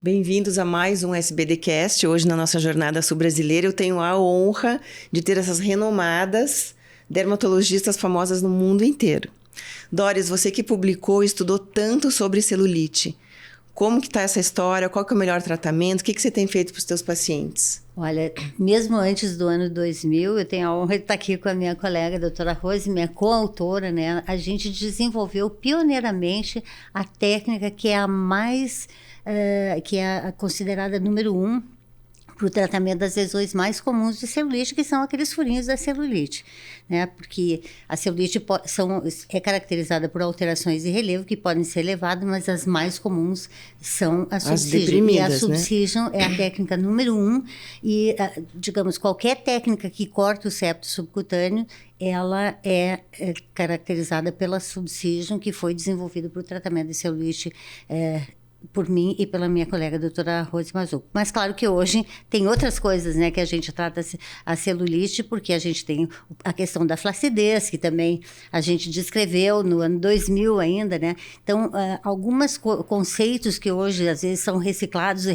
Bem-vindos a mais um SBDcast. Hoje, na nossa jornada sul-brasileira, eu tenho a honra de ter essas renomadas dermatologistas famosas no mundo inteiro. Doris, você que publicou e estudou tanto sobre celulite, como que está essa história? Qual que é o melhor tratamento? O que você tem feito para os teus pacientes? Olha, mesmo antes do ano 2000, eu tenho a honra de estar aqui com a minha colega, a doutora Rose, minha coautora, né? A gente desenvolveu pioneiramente a técnica que é a mais, que é a considerada número 1 para o tratamento das lesões mais comuns de celulite, que são aqueles furinhos da celulite, né? Porque a celulite é caracterizada por alterações de relevo que podem ser elevadas, mas as mais comuns são a subcision. E a subcision, né, é a técnica número 1 e, digamos, qualquer técnica que corta o septo subcutâneo, ela é caracterizada pela subcision, que foi desenvolvida para o tratamento de celulite por mim e pela minha colega, a doutora Rose Mazzucco. Mas claro que hoje tem outras coisas, né, que a gente trata a celulite, porque a gente tem a questão da flacidez, que também a gente descreveu no ano 2000 ainda, né? Então, alguns conceitos que hoje às vezes são reciclados e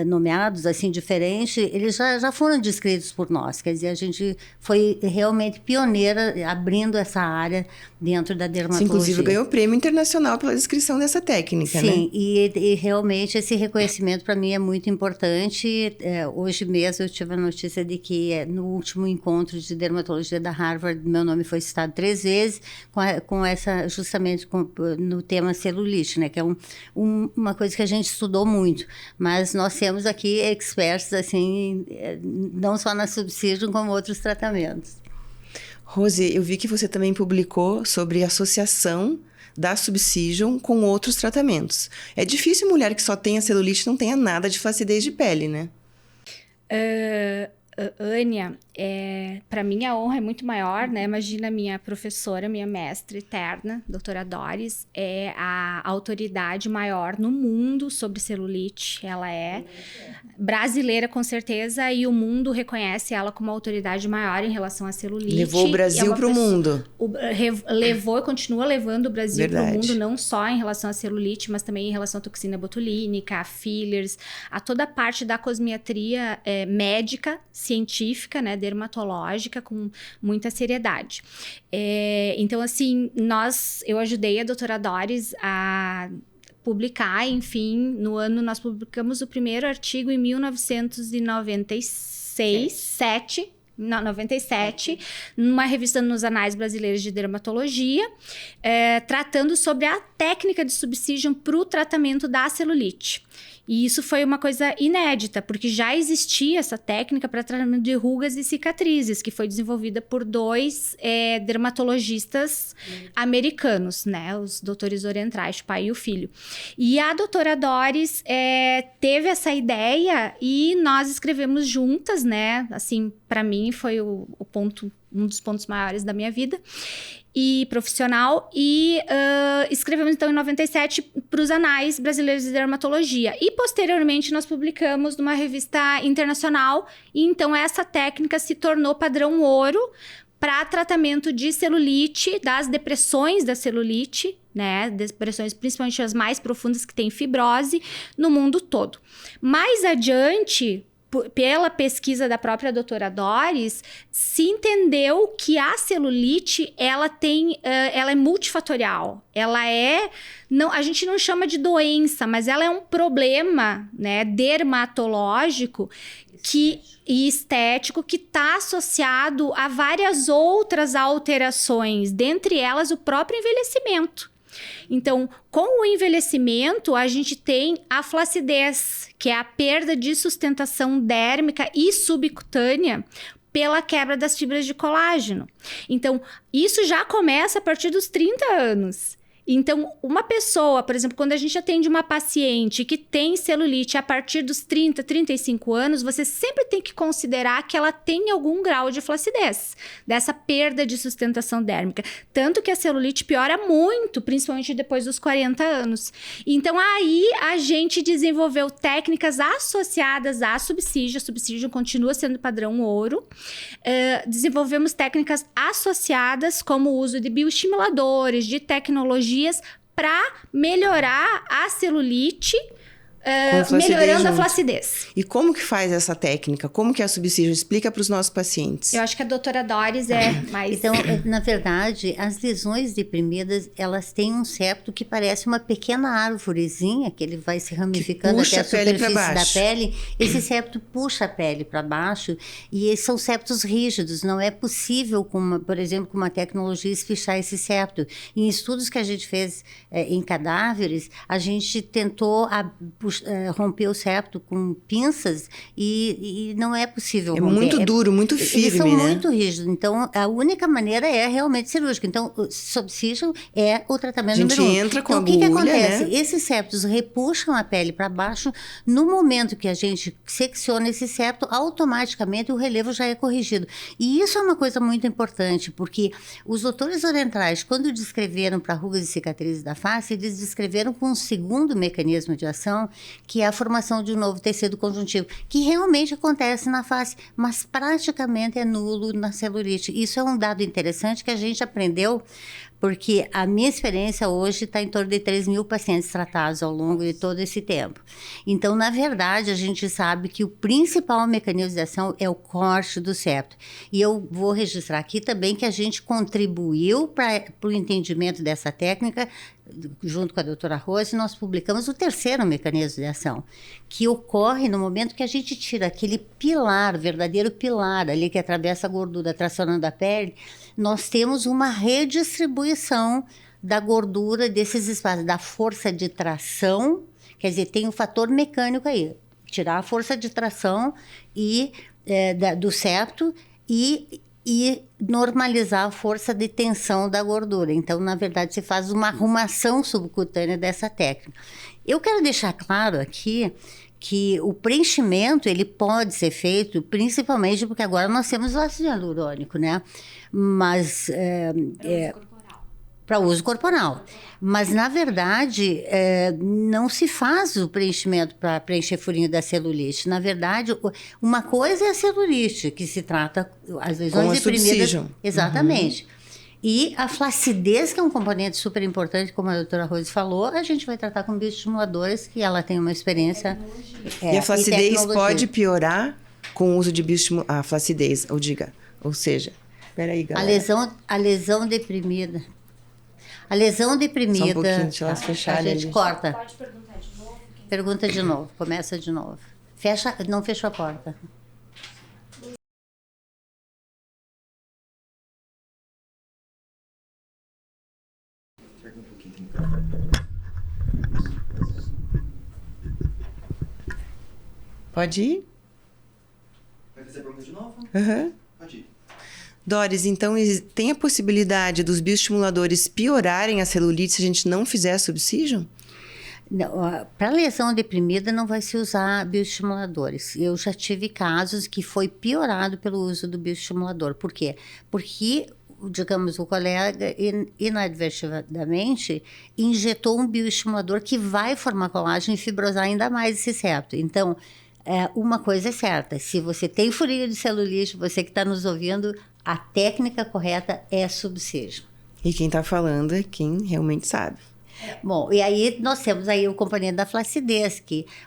nomeados assim diferente, eles já foram descritos por nós. Quer dizer, a gente foi realmente pioneira abrindo essa área dentro da dermatologia. Inclusive ganhou prêmio internacional pela descrição dessa técnica, sim, né? Sim, e realmente esse reconhecimento para mim é muito importante. Hoje mesmo eu tive a notícia de que no último encontro de dermatologia da Harvard, meu nome foi citado 3 vezes com essa, justamente no tema celulite, né? Que é uma coisa que a gente estudou muito, mas nós temos aqui experts, assim, não só na subcision, como outros tratamentos. Rose, eu vi que você também publicou sobre a associação da subcision com outros tratamentos. É difícil mulher que só tenha celulite não tenha nada de flacidez de pele, né? Ania, para mim a honra é muito maior, né? Imagina minha professora, minha mestra eterna, doutora Doris, é a autoridade maior no mundo sobre celulite. Ela é brasileira, com certeza, e o mundo reconhece ela como a autoridade maior em relação à celulite. Levou o Brasil para o mundo. Levou e continua levando o Brasil para o Verdade. mundo, não só em relação à celulite, mas também em relação à toxina botulínica, a fillers, a toda a parte da cosmiatria médica, científica, né, dermatológica, com muita seriedade. Então, assim, eu ajudei a doutora Doris a publicar, enfim, no ano nós publicamos o primeiro artigo em 1997, numa revista nos Anais Brasileiros de Dermatologia, tratando sobre a técnica de subcision para o tratamento da celulite. E isso foi uma coisa inédita, porque já existia essa técnica para tratamento de rugas e cicatrizes, que foi desenvolvida por 2 dermatologistas americanos, né? Os doutores Orenreich, o pai e o filho. E a doutora Doris teve essa ideia e nós escrevemos juntas, né? Assim, para mim foi um dos pontos maiores da minha vida e profissional, e escrevemos então em 97 para os Anais Brasileiros de Dermatologia, e posteriormente nós publicamos numa revista internacional, e então essa técnica se tornou padrão ouro para tratamento de celulite, das depressões da celulite, né, depressões principalmente as mais profundas que têm fibrose no mundo todo. Mais adiante, pela pesquisa da própria doutora Doris, se entendeu que a celulite, ela é multifatorial. A gente não chama de doença, mas ela é um problema, né, dermatológico e estético que está associado a várias outras alterações, dentre elas o próprio envelhecimento. Então, com o envelhecimento, a gente tem a flacidez, que é a perda de sustentação dérmica e subcutânea pela quebra das fibras de colágeno. Então, isso já começa a partir dos 30 anos. Então, uma pessoa, por exemplo, quando a gente atende uma paciente que tem celulite a partir dos 30, 35 anos, você sempre tem que considerar que ela tem algum grau de flacidez, dessa perda de sustentação dérmica. Tanto que a celulite piora muito, principalmente depois dos 40 anos. Então, aí a gente desenvolveu técnicas associadas à subcision. A subcision continua sendo padrão ouro. Desenvolvemos técnicas associadas, como o uso de bioestimuladores, de tecnologias para melhorar a celulite, Com flacidez melhorando a junto. flacidez. E como que faz essa técnica? Como que é a subsídio? Explica para os nossos pacientes. Eu acho que a doutora Doris é mais... Então, na verdade, as lesões deprimidas, elas têm um septo que parece uma pequena árvorezinha, que ele vai se ramificando puxa até a a pele pra superfície da baixo. pele. Esse septo puxa a pele para baixo e esses são septos rígidos. Não é possível, por exemplo, com uma tecnologia, esfichar esse septo. Em estudos que a gente fez em cadáveres, a gente tentou romper o septo com pinças e não é possível romper. Muito duro, muito firme, Eles são né? muito rígidos. Então, a única maneira é realmente cirúrgica. Então, o subcision é o tratamento A gente número 1. entra com então, o que agulha, acontece? né? Esses septos repuxam a pele para baixo. No momento que a gente secciona esse septo, automaticamente o relevo já é corrigido. E isso é uma coisa muito importante, porque os doutores orientais, quando descreveram para rugas e cicatrizes da face, eles descreveram com um segundo mecanismo de ação, que é a formação de um novo tecido conjuntivo, que realmente acontece na face, mas praticamente é nulo na celulite. Isso é um dado interessante que a gente aprendeu, porque a minha experiência hoje está em torno de 3.000 pacientes tratados ao longo de todo esse tempo. Então, na verdade, a gente sabe que o principal mecanismo de ação é o corte do septo. E eu vou registrar aqui também que a gente contribuiu para o entendimento dessa técnica. Junto com a doutora Rose, nós publicamos o terceiro mecanismo de ação, que ocorre no momento que a gente tira aquele pilar, verdadeiro pilar ali que atravessa a gordura, tracionando a pele. Nós temos uma redistribuição da gordura desses espaços, da força de tração, quer dizer, tem um fator mecânico aí, tirar a força de tração do septo e normalizar a força de tensão da gordura. Então, na verdade, se faz uma arrumação subcutânea dessa técnica. Eu quero deixar claro aqui que o preenchimento ele pode ser feito principalmente porque agora nós temos o ácido hialurônico, né? Mas para uso corporal. Mas, na verdade, não se faz o preenchimento para preencher furinho da celulite. Na verdade, uma coisa é a celulite, que se trata as lesões deprimidas. Subcision. Exatamente. E a flacidez, que é um componente super importante, como a doutora Rose falou, a gente vai tratar com bioestimuladores, que ela tem uma experiência. E a flacidez pode piorar com o uso de bioestimuladores. A flacidez, ou seja, peraí, galera. A lesão deprimida. A lesão deprimida. Só um pouquinho, deixa elas fecharem A gente ali. corta. Pode perguntar de novo? Pergunta de novo, começa de novo. Não fechou a porta. Pode ir? Vai fazer a pergunta de novo? Uhum. Pode ir. Doris, então tem a possibilidade dos bioestimuladores piorarem a celulite se a gente não fizer a subcision? Para lesão deprimida não vai se usar bioestimuladores. Eu já tive casos que foi piorado pelo uso do bioestimulador. Por quê? Porque, digamos, o colega inadvertidamente injetou um bioestimulador que vai formar colágeno e fibrosar ainda mais esse septo. Então, uma coisa é certa, se você tem furinho de celulite, você que está nos ouvindo, a técnica correta é subcision. E quem está falando é quem realmente sabe. Bom, e aí nós temos aí o componente da flacidez, o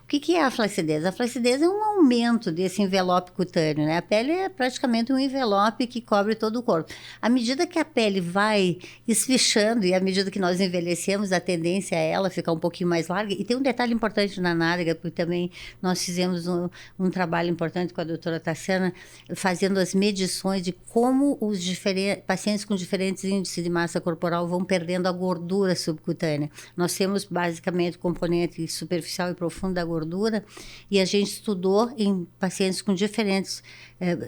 que é a flacidez? A flacidez é um aumento desse envelope cutâneo, né? A pele é praticamente um envelope que cobre todo o corpo. À medida que a pele vai esfichando e à medida que nós envelhecemos, a tendência é ela ficar um pouquinho mais larga. E tem um detalhe importante na nádega, porque também nós fizemos um trabalho importante com a doutora Tassiana, fazendo as medições de como os pacientes com diferentes índices de massa corporal vão perdendo a gordura subcutânea. Nós temos basicamente o componente superficial e profundo da gordura e a gente estudou em pacientes com diferentes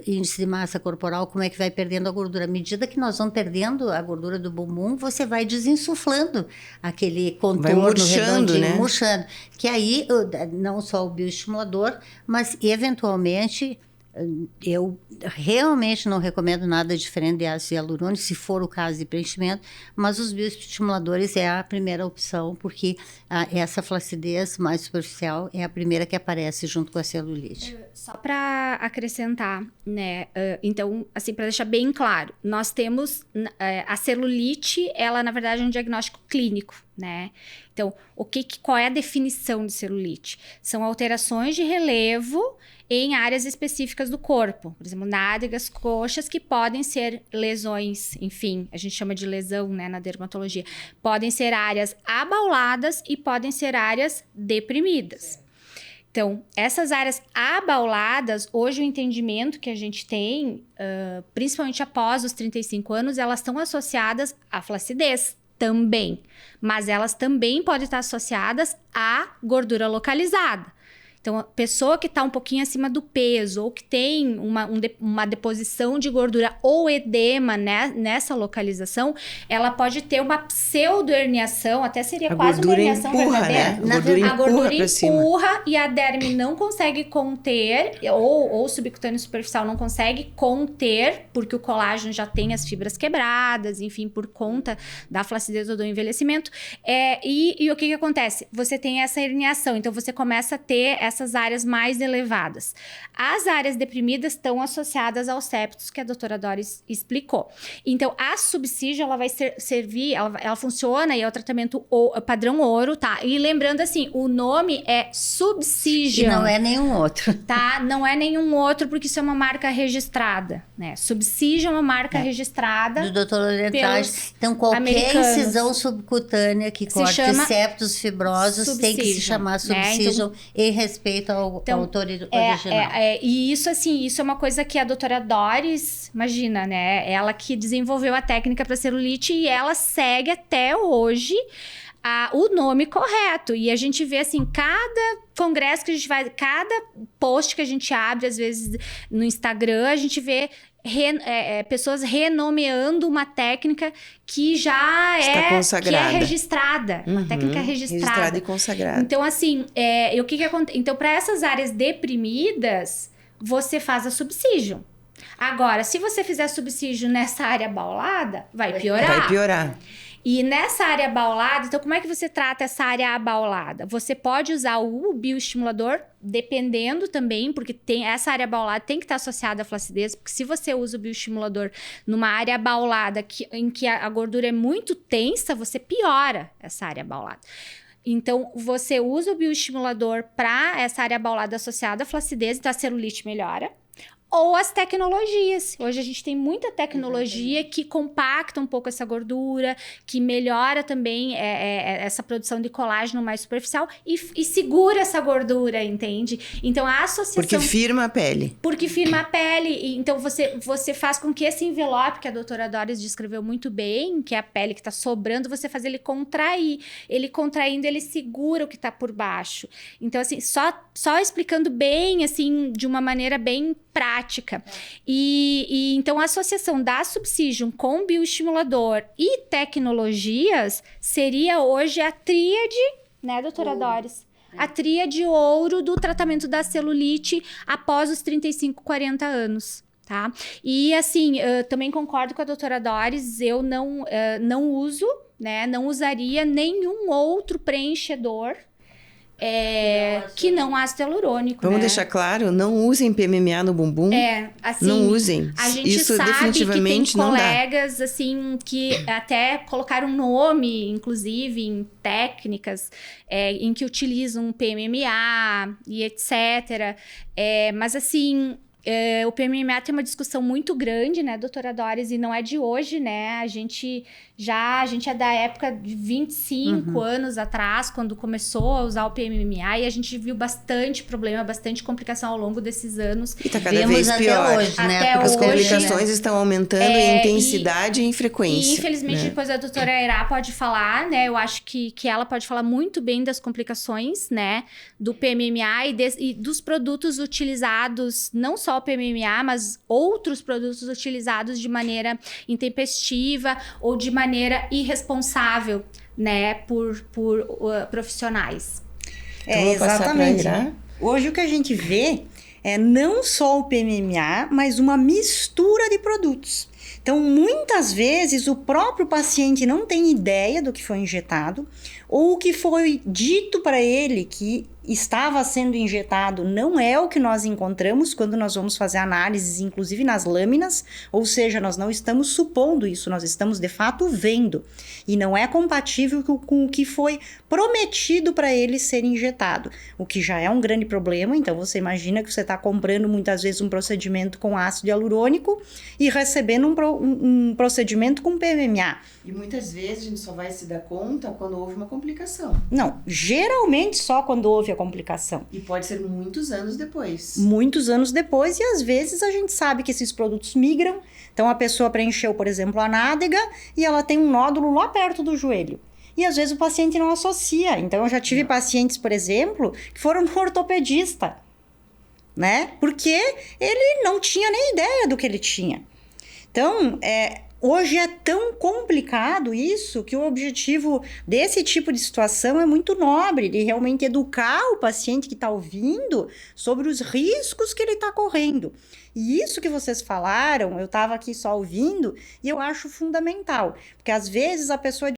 índices de massa corporal como é que vai perdendo a gordura. À medida que nós vamos perdendo a gordura do bumbum, você vai desinsuflando aquele contorno vai murchando, redondinho, né? Murchando. Que aí, não só o bioestimulador, mas eventualmente... Eu realmente não recomendo nada diferente de ácido hialurônico, se for o caso de preenchimento, mas os bioestimuladores é a primeira opção, porque essa flacidez mais superficial é a primeira que aparece junto com a celulite. Só para acrescentar, né? Então, assim, para deixar bem claro, nós temos a celulite, ela na verdade é um diagnóstico clínico. né? Então, qual é a definição de celulite? São alterações de relevo em áreas específicas do corpo. Por exemplo, nádegas, coxas, que podem ser lesões, enfim, a gente chama de lesão, né, na dermatologia. Podem ser áreas abauladas e podem ser áreas deprimidas. Então, essas áreas abauladas, hoje o entendimento que a gente tem, principalmente após os 35 anos, elas estão associadas à flacidez também. Mas elas também podem estar associadas à gordura localizada. Então, a pessoa que está um pouquinho acima do peso ou que tem uma deposição de gordura ou edema, né, nessa localização, ela pode ter uma pseudo-herniação, até seria quase uma herniação verdadeira. Né? A gordura empurra e a derme não consegue conter, ou o subcutâneo superficial não consegue conter, porque o colágeno já tem as fibras quebradas, enfim, por conta da flacidez ou do envelhecimento. E o que acontece? Você tem essa herniação, então você começa a ter essas áreas mais elevadas. As áreas deprimidas estão associadas aos septos que a doutora Doris explicou. Então, a subsídio, ela vai servir, ela funciona e é o tratamento padrão ouro, tá? E lembrando assim, o nome é subsídio. E não é nenhum outro. Tá? Não é nenhum outro, porque isso é uma marca registrada, né? Subsídio é uma marca registrada. Do Dr. Orientais. Então, qualquer incisão subcutânea que corte septos fibrosos tem que se chamar subsídio, né? Então, em respeito ao autor original. E isso, assim, isso é uma coisa que a doutora Doris, imagina, né? Ela que desenvolveu a técnica para celulite e ela segue até hoje o nome correto. E a gente vê, assim, cada congresso que a gente vai, cada post que a gente abre, às vezes no Instagram, a gente vê pessoas renomeando uma técnica que já está consagrada. Que é registrada. Uma técnica registrada. Registrada e consagrada. Então, assim, o que acontece? Então, para essas áreas deprimidas, você faz a subsídio. Agora, se você fizer subsídio nessa área abaulada, vai piorar. Vai piorar. E nessa área abaulada, então como é que você trata essa área abaulada? Você pode usar o bioestimulador, dependendo também, porque essa área abaulada tem que estar associada à flacidez, porque se você usa o bioestimulador numa área abaulada em que a gordura é muito tensa, você piora essa área abaulada. Então, você usa o bioestimulador para essa área abaulada associada à flacidez, então a celulite melhora. Ou as tecnologias. Hoje a gente tem muita tecnologia que compacta um pouco essa gordura, que melhora também essa produção de colágeno mais superficial e segura essa gordura, entende? Então a associação... Porque firma a pele. Porque firma a pele. E, então você faz com que esse envelope, que a doutora Doris descreveu muito bem, que é a pele que está sobrando, você faz ele contrair. Ele contraindo, ele segura o que está por baixo. Então, assim, só explicando bem, assim, de uma maneira bem prática. E então a associação da subsídio com bioestimulador e tecnologias seria hoje a tríade, né, doutora Doris? A tríade ouro do tratamento da celulite após os 35, 40 anos. Tá? E assim, também concordo com a doutora Doris, eu não uso, né, não usaria nenhum outro preenchedor que não ácido hialurônico. Vamos né? deixar claro, não usem PMMA no bumbum. Assim, não usem. A gente isso sabe definitivamente que tem não colegas, assim, que até colocaram nome, inclusive, em técnicas em que utilizam PMMA e etc. Mas, assim... o PMMA tem uma discussão muito grande, né, doutora Doris? E não é de hoje, né? A gente é da época de 25 anos atrás, quando começou a usar o PMMA, e a gente viu bastante problema, bastante complicação ao longo desses anos. E tá cada vez pior. Hoje, né? Até As hoje, complicações estão aumentando em intensidade e em frequência. E infelizmente, né? depois a doutora Irá pode falar, né? Eu acho que ela pode falar muito bem das complicações, né? Do PMMA e dos produtos utilizados, não só o PMMA, mas outros produtos utilizados de maneira intempestiva ou de maneira irresponsável, né, por profissionais. Então, vou passar exatamente. pra Irá. Hoje o que a gente vê é não só o PMMA, mas uma mistura de produtos. Então, muitas vezes, o próprio paciente não tem ideia do que foi injetado, ou o que foi dito para ele que estava sendo injetado não é o que nós encontramos quando nós vamos fazer análises, inclusive nas lâminas, ou seja, nós não estamos supondo isso, nós estamos de fato vendo, e não é compatível com o que foi prometido para ele ser injetado, o que já é um grande problema. Então você imagina que você está comprando muitas vezes um procedimento com ácido hialurônico e recebendo um procedimento com PMMA. E muitas vezes a gente só vai se dar conta quando houve uma complicação. Não, geralmente só quando houve a complicação. E pode ser muitos anos depois. Muitos anos depois, e às vezes a gente sabe que esses produtos migram. Então a pessoa preencheu, por exemplo, a nádega e ela tem um nódulo lá perto do joelho. E às vezes o paciente não associa. Então eu já tive pacientes, por exemplo, que foram no ortopedista, né? Porque ele não tinha nem ideia do que ele tinha. Então, hoje é tão complicado isso que o objetivo desse tipo de situação é muito nobre, de realmente educar o paciente que está ouvindo sobre os riscos que ele está correndo. E isso que vocês falaram, eu estava aqui só ouvindo, e eu acho fundamental, porque às vezes a pessoa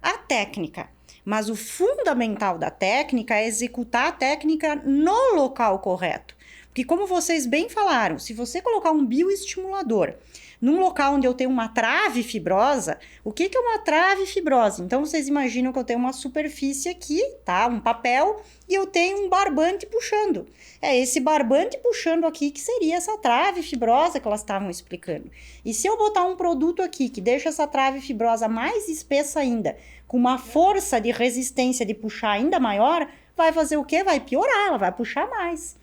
a técnica, mas o fundamental da técnica é executar a técnica no local correto. Porque como vocês bem falaram, se você colocar um bioestimulador num local onde eu tenho uma trave fibrosa, o que é uma trave fibrosa? Então, vocês imaginam que eu tenho uma superfície aqui, tá? Um papel, e eu tenho um barbante puxando. É esse barbante puxando aqui que seria essa trave fibrosa que elas estavam explicando. E se eu botar um produto aqui que deixa essa trave fibrosa mais espessa ainda, com uma força de resistência de puxar ainda maior, vai fazer o quê? Vai piorar, ela vai puxar mais.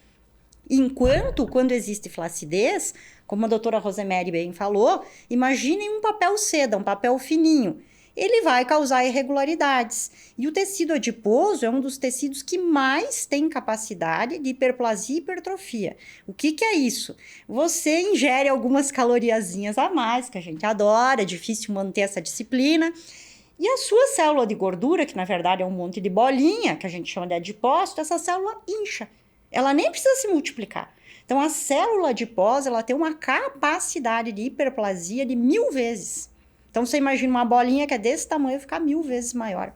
Enquanto, quando existe flacidez, como a doutora Rosemary bem falou, imaginem um papel seda, um papel fininho. Ele vai causar irregularidades. E o tecido adiposo é um dos tecidos que mais tem capacidade de hiperplasia e hipertrofia. O que é isso? Você ingere algumas caloriazinhas a mais, que a gente adora, é difícil manter essa disciplina. E a sua célula de gordura, que na verdade é um monte de bolinha, que a gente chama de adipócito, essa célula incha. Ela nem precisa se multiplicar. Então, a célula adiposa, ela tem uma capacidade de hiperplasia de 1000 vezes. Então, você imagina uma bolinha que é desse tamanho ficar 1000 vezes maior.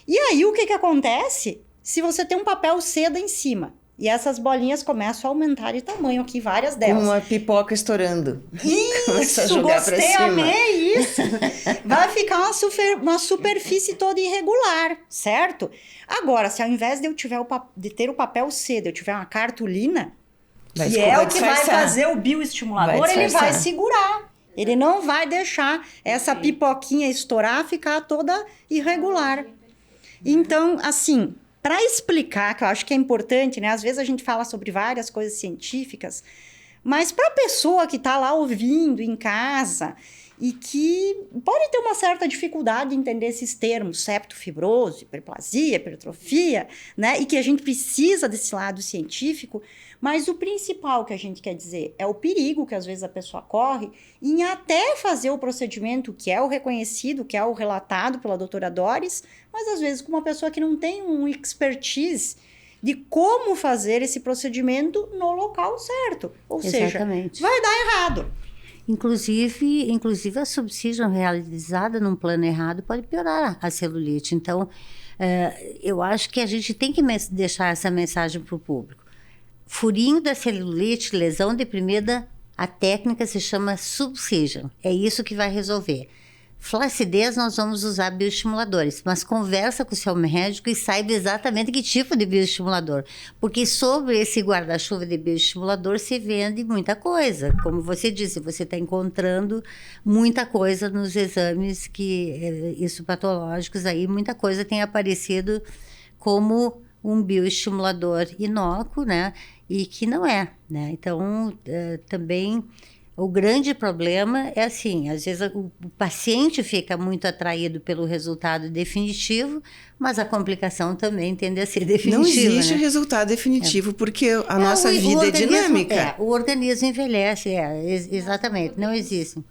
E aí, o que acontece? Se você tem um papel seda em cima, e essas bolinhas começam a aumentar de tamanho aqui, várias delas. Uma pipoca estourando. Isso, gostei, amei isso. Vai ficar uma superfície toda irregular, certo? Agora, se ao invés de eu ter o papel seda, eu tiver uma cartolina, que é o que vai fazer o bioestimulador, ele vai segurar. Ele não vai deixar essa pipoquinha estourar, ficar toda irregular. Então, assim, para explicar, que eu acho que é importante, né? Às vezes a gente fala sobre várias coisas científicas, mas para a pessoa que está lá ouvindo em casa e que pode ter uma certa dificuldade de entender esses termos, septo fibroso, hiperplasia, hipertrofia, né? E que a gente precisa desse lado científico, mas o principal que a gente quer dizer é o perigo que às vezes a pessoa corre em até fazer o procedimento que é o reconhecido, que é o relatado pela doutora Doris, mas às vezes com uma pessoa que não tem um expertise de como fazer esse procedimento no local certo. Ou Exatamente. seja, vai dar errado. Inclusive a subcision realizada num plano errado pode piorar a celulite. Então, eu acho que a gente tem que deixar essa mensagem para o público. Furinho da celulite, lesão deprimida, a técnica se chama subcision. É isso que vai resolver. Flacidez, nós vamos usar bioestimuladores, mas conversa com o seu médico e saiba exatamente que tipo de bioestimulador, porque sobre esse guarda-chuva de bioestimulador se vende muita coisa. Como você disse, você está encontrando muita coisa nos exames histopatológicos aí, muita coisa tem aparecido como um bioestimulador inócuo, né? E que não é, né? Então, também o grande problema é assim, às vezes o paciente fica muito atraído pelo resultado definitivo, mas a complicação também tende a ser definitiva. Não existe, né? resultado definitivo, porque a nossa vida é dinâmica. O organismo envelhece, exatamente, não existe.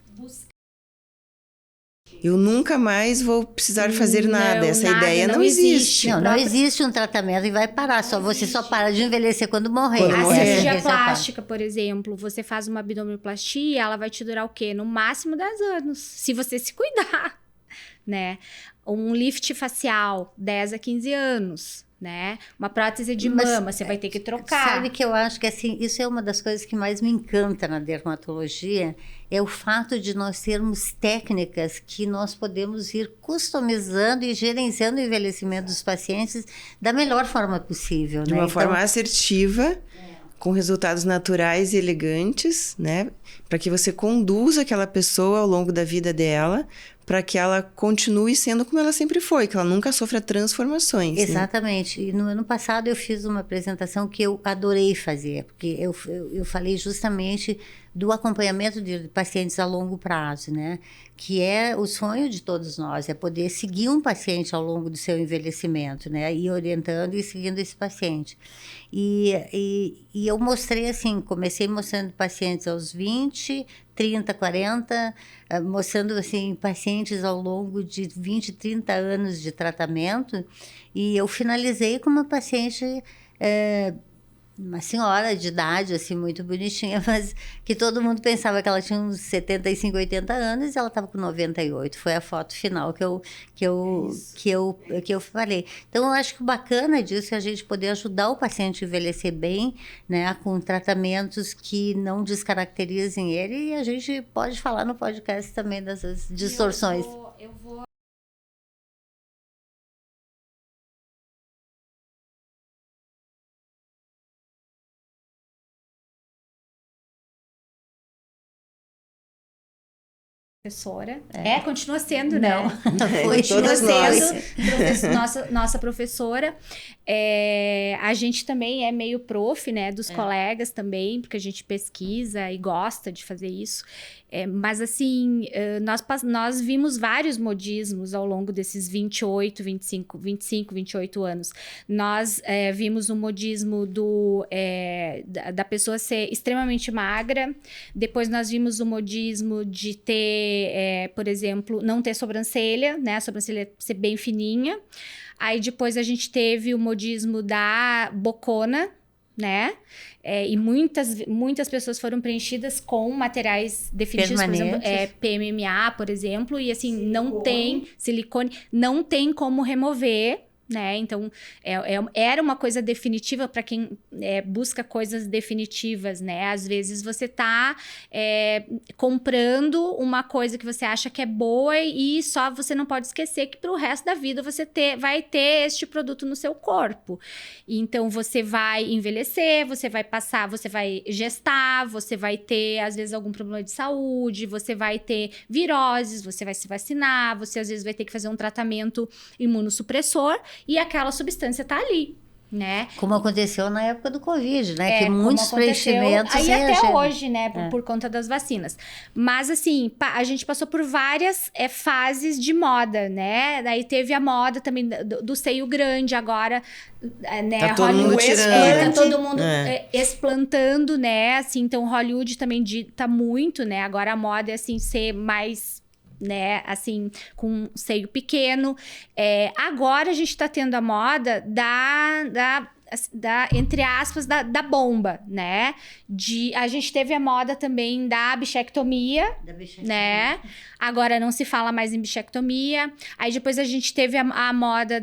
eu nunca mais vou precisar fazer nada. Não, Essa nada, ideia não não existe. existe. Não existe um tratamento e vai parar. Você só para de envelhecer quando morrer. Quando A morrer. cirurgia Essa é a plástica, por exemplo, você faz uma abdominoplastia, ela vai te durar o quê? No máximo 10 anos, se você se cuidar, né? Um lift facial, 10 a 15 anos, né? Uma prótese de Mas, mama, você vai ter que trocar. Sabe que eu acho que assim, isso é uma das coisas que mais me encanta na dermatologia, é o fato de nós termos técnicas que nós podemos ir customizando e gerenciando o envelhecimento dos pacientes da melhor forma possível, De né? uma forma assertiva, com resultados naturais e elegantes, né? Para que você conduza aquela pessoa ao longo da vida dela, para que ela continue sendo como ela sempre foi, que ela nunca sofra transformações. Né? Exatamente. E no ano passado eu fiz uma apresentação que eu adorei fazer, porque eu falei justamente do acompanhamento de pacientes a longo prazo, né? Que é o sonho de todos nós, é poder seguir um paciente ao longo do seu envelhecimento, né? Ir orientando e seguindo esse paciente. E eu mostrei assim, comecei mostrando pacientes aos 20, 30, 40, mostrando assim, pacientes ao longo de 20, 30 anos de tratamento, e eu finalizei com uma paciente, uma senhora de idade, assim, muito bonitinha, mas que todo mundo pensava que ela tinha uns 75, 80 anos e ela estava com 98. Foi a foto final que eu falei. Então, eu acho que o bacana disso é a gente poder ajudar o paciente a envelhecer bem, né, com tratamentos que não descaracterizem ele, e a gente pode falar no podcast também dessas distorções. Eu vou professora. Continua sendo, né? Foi todas nós. Nossa professora. A gente também é meio prof, né? Dos colegas também, porque a gente pesquisa e gosta de fazer isso. Mas, assim, nós vimos vários modismos ao longo desses 28 anos. Nós vimos o modismo da pessoa ser extremamente magra. Depois nós vimos o modismo de ter, por exemplo, não ter sobrancelha, né? A sobrancelha ser bem fininha. Aí depois a gente teve o modismo da bocona, né? E muitas pessoas foram preenchidas com materiais definitivos, por exemplo, PMMA, por exemplo, e assim, não tem silicone, não tem como remover, né? Então, era uma coisa definitiva para quem busca coisas definitivas, né? Às vezes você tá comprando uma coisa que você acha que é boa e só você não pode esquecer que pro resto da vida você vai ter este produto no seu corpo. Então, você vai envelhecer, você vai passar, você vai gestar, você vai ter, às vezes, algum problema de saúde, você vai ter viroses, você vai se vacinar, você, às vezes, vai ter que fazer um tratamento imunossupressor, e aquela substância tá ali, né? Como aconteceu na época do Covid, né? Que muitos preenchimentos aí até reagiram. hoje, né? Por conta das vacinas. Mas, assim, a gente passou por várias fases de moda, né? Daí teve a moda também do seio grande, agora, né? Tá todo mundo tirando. Tá todo mundo explantando, né? Assim, então, Hollywood também tá muito, né? Agora a moda é, assim, ser mais, né, assim, com seio pequeno. Agora a gente tá tendo a moda entre aspas, da bomba, né? A gente teve a moda também da bichectomia, né? Agora não se fala mais em bichectomia. Aí depois a gente teve a moda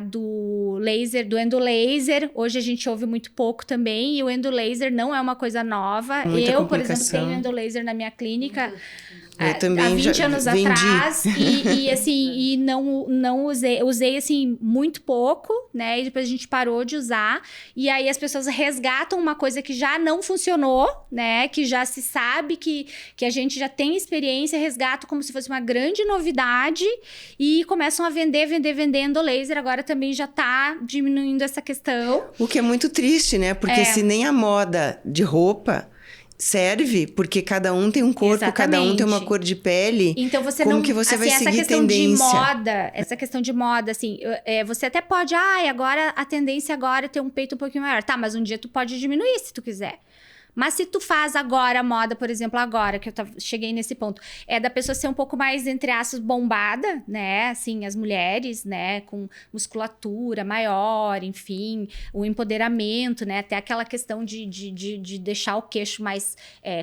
do laser, do endolaser. Hoje a gente ouve muito pouco também, e o endolaser não é uma coisa nova. Eu, por exemplo, tenho endolaser na minha clínica. Eu também há 20 anos vendi. atrás, e não usei assim muito pouco, né? E depois a gente parou de usar, e aí as pessoas resgatam uma coisa que já não funcionou, né? Que já se sabe que a gente já tem experiência, resgatam como se fosse uma grande novidade e começam a vender endolaser. Agora também já tá diminuindo essa questão. O que é muito triste, né? Porque se nem a moda de roupa serve, porque cada um tem um corpo, Exatamente. cada um tem uma cor de pele. Então você como não, que você assim, vai seguir tendência? Essa questão de moda, assim, você até pode, agora a tendência agora é ter um peito um pouquinho maior. Tá, mas um dia tu pode diminuir se tu quiser. Mas se tu faz agora a moda, por exemplo, agora que cheguei nesse ponto, é da pessoa ser um pouco mais, entre aspas, bombada, né? Assim, as mulheres, né? Com musculatura maior, enfim, o empoderamento, né? Até aquela questão de deixar o queixo mais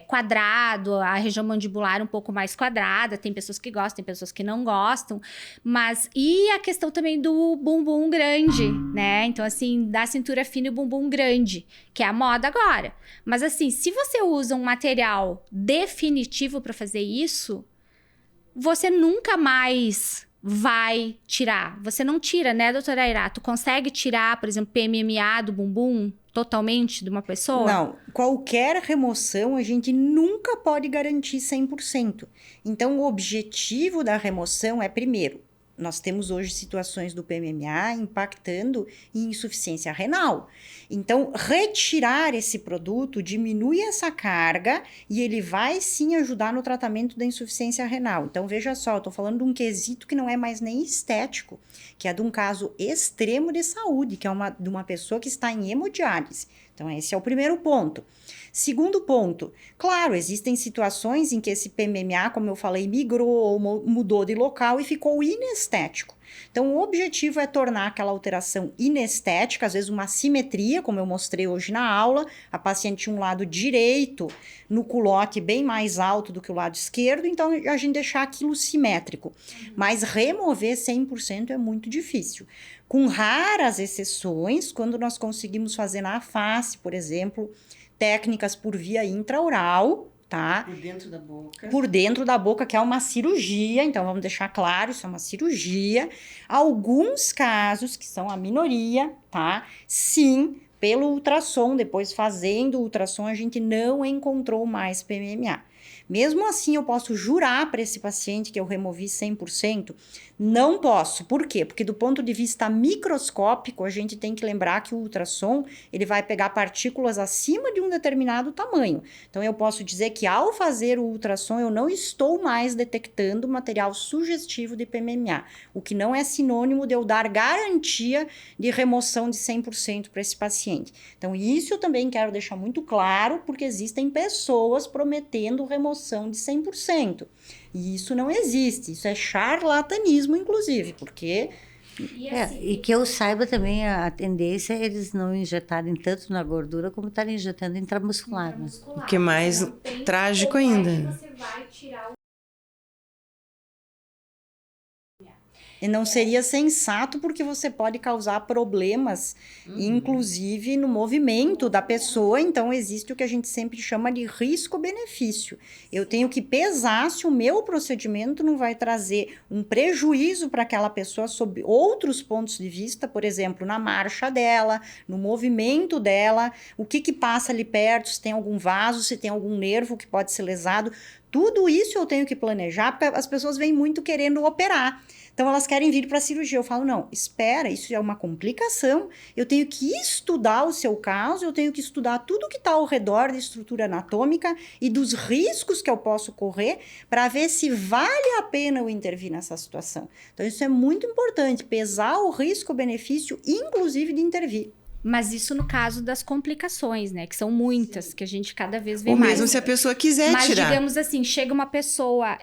quadrado, a região mandibular um pouco mais quadrada. Tem pessoas que gostam, tem pessoas que não gostam. Mas, e a questão também do bumbum grande, né? Então, assim, da cintura fina e bumbum grande, que é a moda agora. Mas assim, se você usa um material definitivo para fazer isso, você nunca mais vai tirar. Você não tira, né, doutora Aira? Tu consegue tirar, por exemplo, PMMA do bumbum totalmente de uma pessoa? Não, qualquer remoção a gente nunca pode garantir 100%. Então, o objetivo da remoção é, primeiro, nós temos hoje situações do PMMA impactando em insuficiência renal. Então, retirar esse produto diminui essa carga e ele vai sim ajudar no tratamento da insuficiência renal. Então, veja só, eu estou falando de um quesito que não é mais nem estético, que é de um caso extremo de saúde, que é de uma pessoa que está em hemodiálise. Então, esse é o primeiro ponto. Segundo ponto, claro, existem situações em que esse PMMA, como eu falei, migrou ou mudou de local e ficou inestético. Então, o objetivo é tornar aquela alteração inestética, às vezes uma assimetria, como eu mostrei hoje na aula, a paciente tinha um lado direito no culote bem mais alto do que o lado esquerdo, então a gente deixar aquilo simétrico. Mas remover 100% é muito difícil. Com raras exceções, quando nós conseguimos fazer na face, por exemplo, técnicas por via intraoral, tá? Por dentro da boca. Por dentro da boca, que é uma cirurgia, então vamos deixar claro, isso é uma cirurgia. Alguns casos, que são a minoria, tá? Sim, pelo ultrassom, depois fazendo o ultrassom, a gente não encontrou mais PMMA. Mesmo assim, eu posso jurar para esse paciente que eu removi 100%? Não posso. Por quê? Porque do ponto de vista microscópico, a gente tem que lembrar que o ultrassom, ele vai pegar partículas acima de um determinado tamanho. Então, eu posso dizer que ao fazer o ultrassom, eu não estou mais detectando material sugestivo de PMMA, o que não é sinônimo de eu dar garantia de remoção de 100% para esse paciente. Então, isso eu também quero deixar muito claro, porque existem pessoas prometendo remoção de 100%. E isso não existe, isso é charlatanismo, inclusive, porque... E que eu saiba também, a tendência é eles não injetarem tanto na gordura como estarem injetando intramuscular. Né? O que é mais trágico ainda. Você vai tirar o... E não seria sensato porque você pode causar problemas, inclusive no movimento da pessoa. Então, existe o que a gente sempre chama de risco-benefício. Eu tenho que pesar se o meu procedimento não vai trazer um prejuízo para aquela pessoa sob outros pontos de vista, por exemplo, na marcha dela, no movimento dela, o que passa ali perto, se tem algum vaso, se tem algum nervo que pode ser lesado. Tudo isso eu tenho que planejar, porque as pessoas vêm muito querendo operar. Então, elas querem vir para a cirurgia. Eu falo, não, espera, isso é uma complicação. Eu tenho que estudar o seu caso, eu tenho que estudar tudo que está ao redor da estrutura anatômica e dos riscos que eu posso correr para ver se vale a pena eu intervir nessa situação. Então, isso é muito importante, pesar o risco-benefício, inclusive de intervir. Mas isso no caso das complicações, né? Que são muitas, que a gente cada vez vê Ou mais. mesmo se a pessoa quiser tirar. Mas, digamos assim, chega uma pessoa,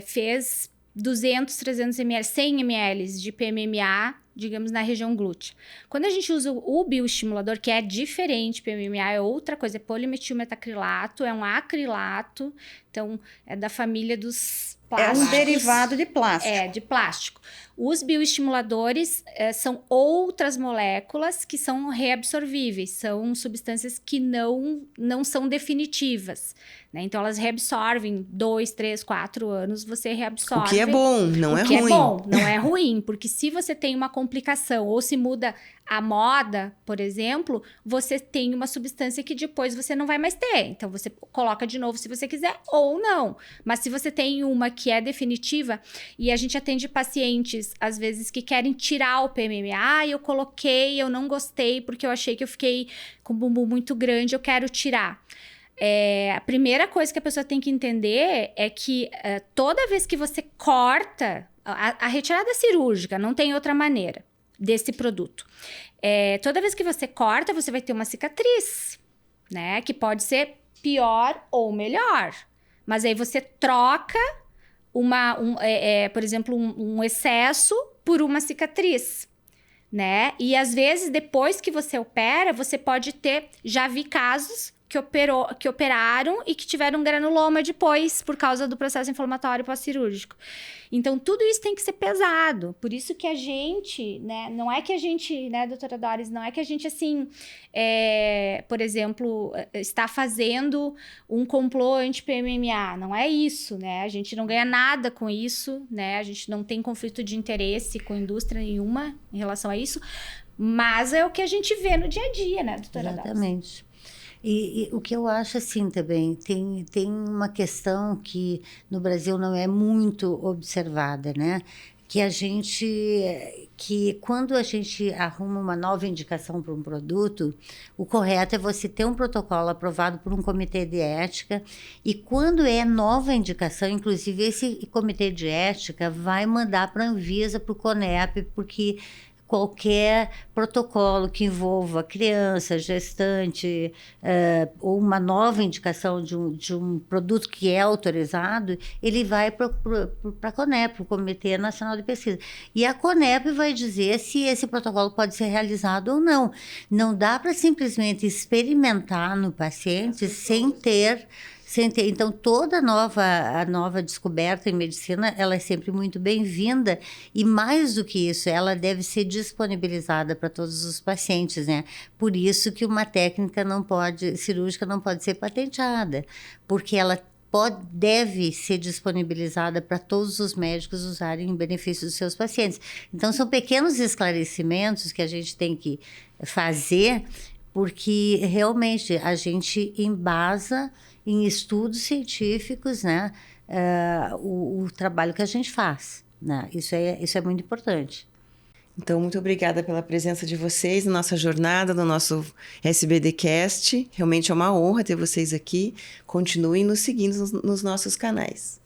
fez 200, 300 ml, 100 ml de PMMA, digamos, na região glútea. Quando a gente usa o bioestimulador, que é diferente, PMMA é outra coisa, é polimetilmetacrilato, é um acrilato, então é da família dos plásticos. É um derivado de plástico. É, de plástico. Os bioestimuladores são outras moléculas que são reabsorvíveis, são substâncias que não são definitivas, né? Então, elas reabsorvem 2, 3, 4 anos, você reabsorve. O que é bom, não é ruim. O que é bom, não é ruim, porque se você tem uma complicação ou se muda a moda, por exemplo, você tem uma substância que depois você não vai mais ter. Então, você coloca de novo se você quiser ou não. Mas se você tem uma que é definitiva, e a gente atende pacientes, às vezes, que querem tirar o PMMA. Ah, eu coloquei, eu não gostei, porque eu achei que eu fiquei com o bumbum muito grande, eu quero tirar. A primeira coisa que a pessoa tem que entender é que toda vez que você corta, a retirada cirúrgica, não tem outra maneira desse produto. Toda vez que você corta, você vai ter uma cicatriz, né? Que pode ser pior ou melhor. Mas aí você troca por exemplo, um excesso por uma cicatriz, né? E às vezes, depois que você opera, você pode ter... Já vi casos que operaram e que tiveram granuloma depois, por causa do processo inflamatório pós-cirúrgico. Então, tudo isso tem que ser pesado. Por isso que a gente, né? Não é que a gente, né, doutora Doris, não é que a gente, assim, por exemplo, está fazendo um complô anti-PMMA. Não é isso, né? A gente não ganha nada com isso, né? A gente não tem conflito de interesse com indústria nenhuma em relação a isso. Mas é o que a gente vê no dia a dia, né, doutora Doris? Exatamente. E o que eu acho assim também, tem uma questão que no Brasil não é muito observada, né? Que quando a gente arruma uma nova indicação para um produto, o correto é você ter um protocolo aprovado por um comitê de ética, e quando é nova indicação, inclusive esse comitê de ética vai mandar para a Anvisa, para o CONEP, porque qualquer protocolo que envolva criança, gestante, ou uma nova indicação de um produto que é autorizado, ele vai para a CONEP, para o Comitê Nacional de Pesquisa. E a CONEP vai dizer se esse protocolo pode ser realizado ou não. Não dá para simplesmente experimentar no paciente sem ter. Então, toda a nova descoberta em medicina, ela é sempre muito bem-vinda, e mais do que isso, ela deve ser disponibilizada para todos os pacientes, né? Por isso que uma técnica cirúrgica não pode ser patenteada, porque ela deve ser disponibilizada para todos os médicos usarem em benefício dos seus pacientes. Então, são pequenos esclarecimentos que a gente tem que fazer, porque realmente a gente embasa em estudos científicos, né, o trabalho que a gente faz, né? Isso é muito importante. Então, muito obrigada pela presença de vocês na nossa jornada, no nosso SBDcast. Realmente é uma honra ter vocês aqui. Continuem nos seguindo nos nossos canais.